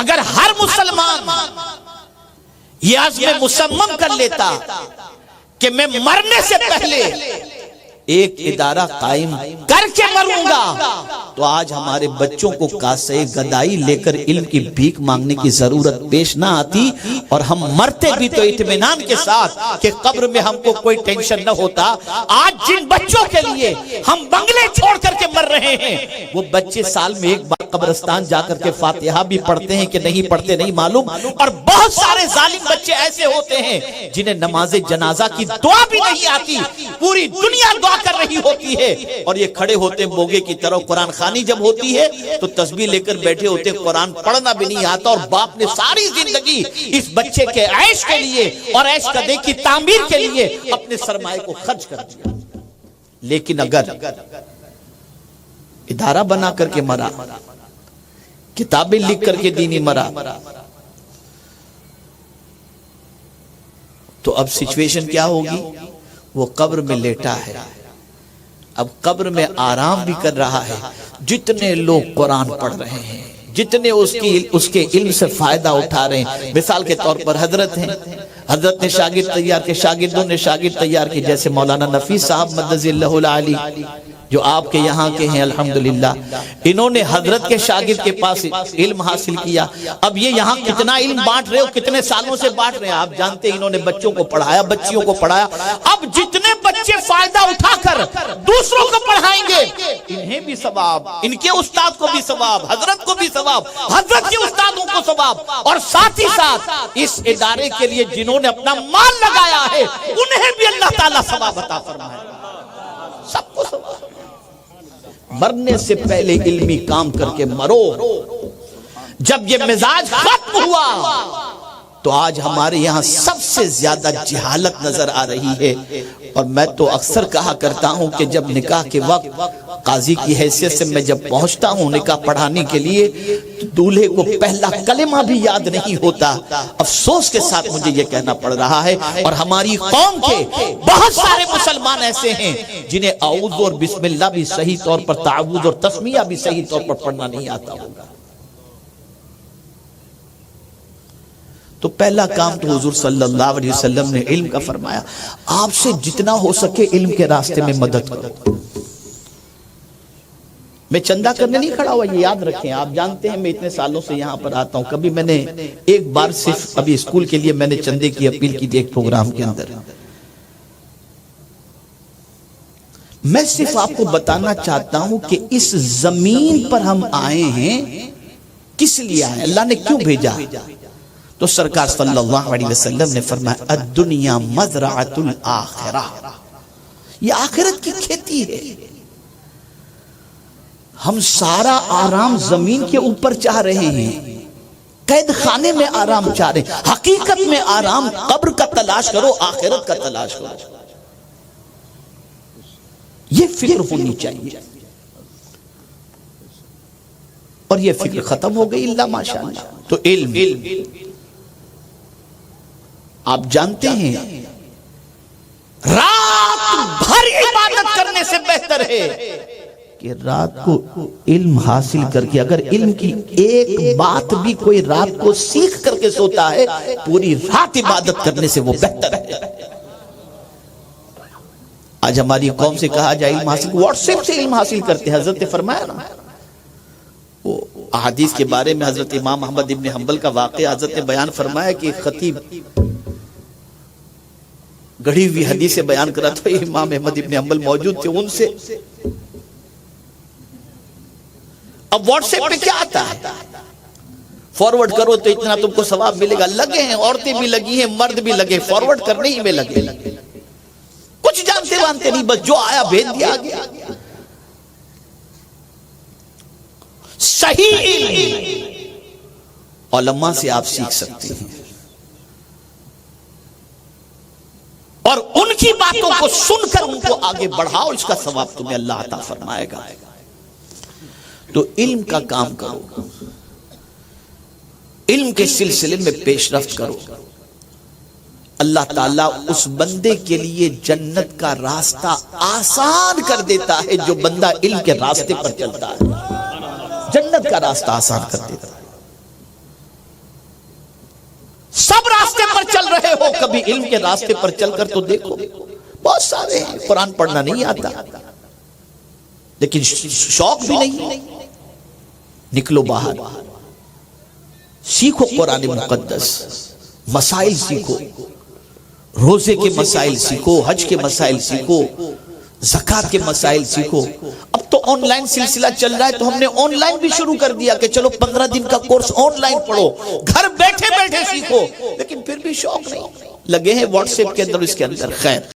اگر ہر مسلمان یہ عزم مصمم کر لیتا کہ میں مرنے سے پہلے ایک ادارہ قائم کر کے مروں گا، تو آج ہمارے بچوں کو کاسے گدائی لے کر علم کی بھیک مانگنے کی ضرورت پیش نہ آتی، اور ہم مرتے بھی تو اطمینان کے ساتھ کہ قبر میں ہم کو کوئی ٹینشن نہ ہوتا۔ آج جن بچوں کے لیے ہم بنگلے چھوڑ کر کے مر رہے ہیں، وہ بچے سال میں ایک بار قبرستان جا کر کے فاتحہ بھی پڑھتے ہیں کہ نہیں پڑھتے نہیں معلوم، اور بہت سارے ظالم بچے ایسے ہوتے ہیں جنہیں نماز جنازہ کی دعا بھی نہیں آتی، پوری دنیا دعا کر رہی ہوتی ہے، اور یہ کھڑے ہوتے موگے کی طرح۔ قرآن خوانی جب ہوتی ہے تو تسبیح لے کر بیٹھے ہوتے، قرآن پڑھنا بھی نہیں آتا، اور باپ نے ساری زندگی اس بچے کے عیش کے لیے اور عیش قدے کی تعمیر کے لیے اپنے سرمایہ کو خرچ کر دیا۔ لیکن اگر ادارہ بنا کر کے مرا، کتابیں لکھ کر کے دینی مرا، تو اب سچویشن کیا ہوگی؟ وہ قبر میں لیٹا ہے، اب قبر میں آرام بھی کر رہا ہے۔ جتنے لوگ قرآن پڑھ رہے ہیں، جتنے اس کے علم سے فائدہ اٹھا رہے ہیں، مثال کے طور پر حضرت ہیں، حضرت نے شاگرد تیار کے، شاگردوں نے شاگرد تیار کی، جیسے مولانا نفیس صاحب مدذ اللہ العالی جو آپ کے یہاں کے ہیں الحمدللہ، انہوں نے حضرت کے شاگرد کے پاس علم حاصل کیا۔ اب یہ یہاں کتنا علم بانٹ رہے ہو، کتنے سالوں سے بانٹ رہے ہیں، آپ جانتے ہیں انہوں نے بچوں کو پڑھایا، بچیوں کو پڑھایا۔ اب جتنے بچے فائدہ اٹھا کر دوسروں کو پڑھائیں گے، انہیں بھی ثواب، ان کے استاد کو بھی ثواب، حضرت کو بھی ثواب، حضرت کے استادوں کو ثواب، اور ساتھ ہی ساتھ اس ادارے کے لیے جنہوں نے اپنا مال لگایا ہے انہیں بھی اللہ تعالیٰ ثواب عطا فرمائے گا، سب کو ثواب۔ مرنے سے پہلے علمی کام کر کے مرو۔ جب یہ مزاج ختم ہوا تو آج ہمارے یہاں سب سے زیادہ جہالت نظر آ رہی ہے، اور میں تو اکثر کہا کرتا ہوں کہ جب نکاح کے وقت قاضی کی حیثیت سے میں جب پہنچتا ہوں نکاح پڑھانے کے لیے، تو دولہے کو پہلا کلمہ بھی یاد نہیں ہوتا۔ افسوس کے ساتھ مجھے یہ کہنا پڑ رہا ہے، اور ہماری قوم کے بہت سارے مسلمان ایسے ہیں جنہیں اعوذ اور بسم اللہ بھی صحیح طور پر، تعوذ اور تسمیہ بھی صحیح طور پر پڑھنا نہیں آتا ہوگا۔ تو پہلا کام تو حضور صلی اللہ علیہ وسلم نے علم کا فرمایا، آپ سے جتنا ہو سکے علم کے راستے میں مدد کرو۔ میں چندہ کرنے نہیں کھڑا ہوا، یہ یاد رکھیں، آپ جانتے ہیں میں اتنے سالوں سے یہاں پر آتا ہوں، کبھی میں نے ایک بار صرف ابھی اسکول کے لیے میں نے چندے کی اپیل کی تھی ایک پروگرام کے اندر۔ میں صرف آپ کو بتانا چاہتا ہوں کہ اس زمین پر ہم آئے ہیں کس لیے آئے، اللہ نے کیوں بھیجا؟ تو سرکار صلی اللہ علیہ وسلم نے فرمایا الدنیا مزرعۃ الآخرہ، یہ آخرت کی کھیتی ہے۔ ہم سارا آرام زمین کے اوپر چاہ رہے ہیں، قید خانے میں آرام چاہ رہے ہیں، حقیقت میں آرام قبر کا تلاش کرو، آخرت کا تلاش کرو۔ یہ فکر ہونی چاہیے، اور یہ فکر ختم ہو گئی اللہ ماشاءاللہ۔ تو علم آپ جانتے ہیں رات بھر عبادت کرنے سے بہتر ہے کہ رات کو علم حاصل کر کے، اگر علم کی ایک بات بھی کوئی رات کو سیکھ کر کے سوتا ہے، پوری رات عبادت کرنے سے وہ بہتر ہے۔ آج ہماری قوم سے کہا جائے علم حاصل، واٹس ایپ سے علم حاصل کرتے ہیں۔ حضرت نے فرمایا نا، وہ احادیث کے بارے میں حضرت امام احمد ابن حنبل کا واقعہ حضرت نے بیان فرمایا کہ خطیب گڑھی ہوئی حدیث بیان کرا تو امام احمد ابن حنبل موجود تھے، ان سے اب واٹس ایپ پہ کیا آتا ہے، فارورڈ کرو تو اتنا تم کو ثواب ملے گا۔ لگے ہیں، عورتیں بھی لگی ہیں، مرد بھی لگے، فارورڈ کرنے ہی میں لگے، کچھ جانتے وانتے نہیں، بس جو آیا بھیج دیا گیا۔ صحیح علم علماء سے آپ سیکھ سکتے ہیں، اور ان کی باتوں کو سن کر ان کو آگے بڑھاؤ، اس کا ثواب تمہیں اللہ عطا فرمائے گا۔ تو علم کا کام کرو، علم کے سلسلے میں پیش رفت کرو، اللہ تعالیٰ اس بندے کے لیے جنت کا راستہ آسان کر دیتا ہے جو بندہ علم کے راستے پر چلتا ہے، جنت کا راستہ آسان کر دیتا ہے۔ سب راستے پر چل رہے ہو، کبھی علم کے راستے پر چل کر تو دیکھو، بہت سارے ہیں قرآن پڑھنا نہیں آتا لیکن شوق بھی نہیں، نکلو باہر، سیکھو قرآن مقدس، مسائل سیکھو، روزے کے مسائل سیکھو، حج کے مسائل سیکھو، زکوٰۃ کے مسائل سیکھو۔ اب تو آن لائن سلسلہ چل رہا ہے تو ہم نے آن لائن بھی شروع کر دیا کہ چلو 15 دن کا کورس آن لائن پڑھو، گھر بیٹھے بیٹھے سیکھو، لیکن پھر بھی شوق نہیں، لگے ہیں واٹس ایپ کے اندر اس کے اندر۔ خیر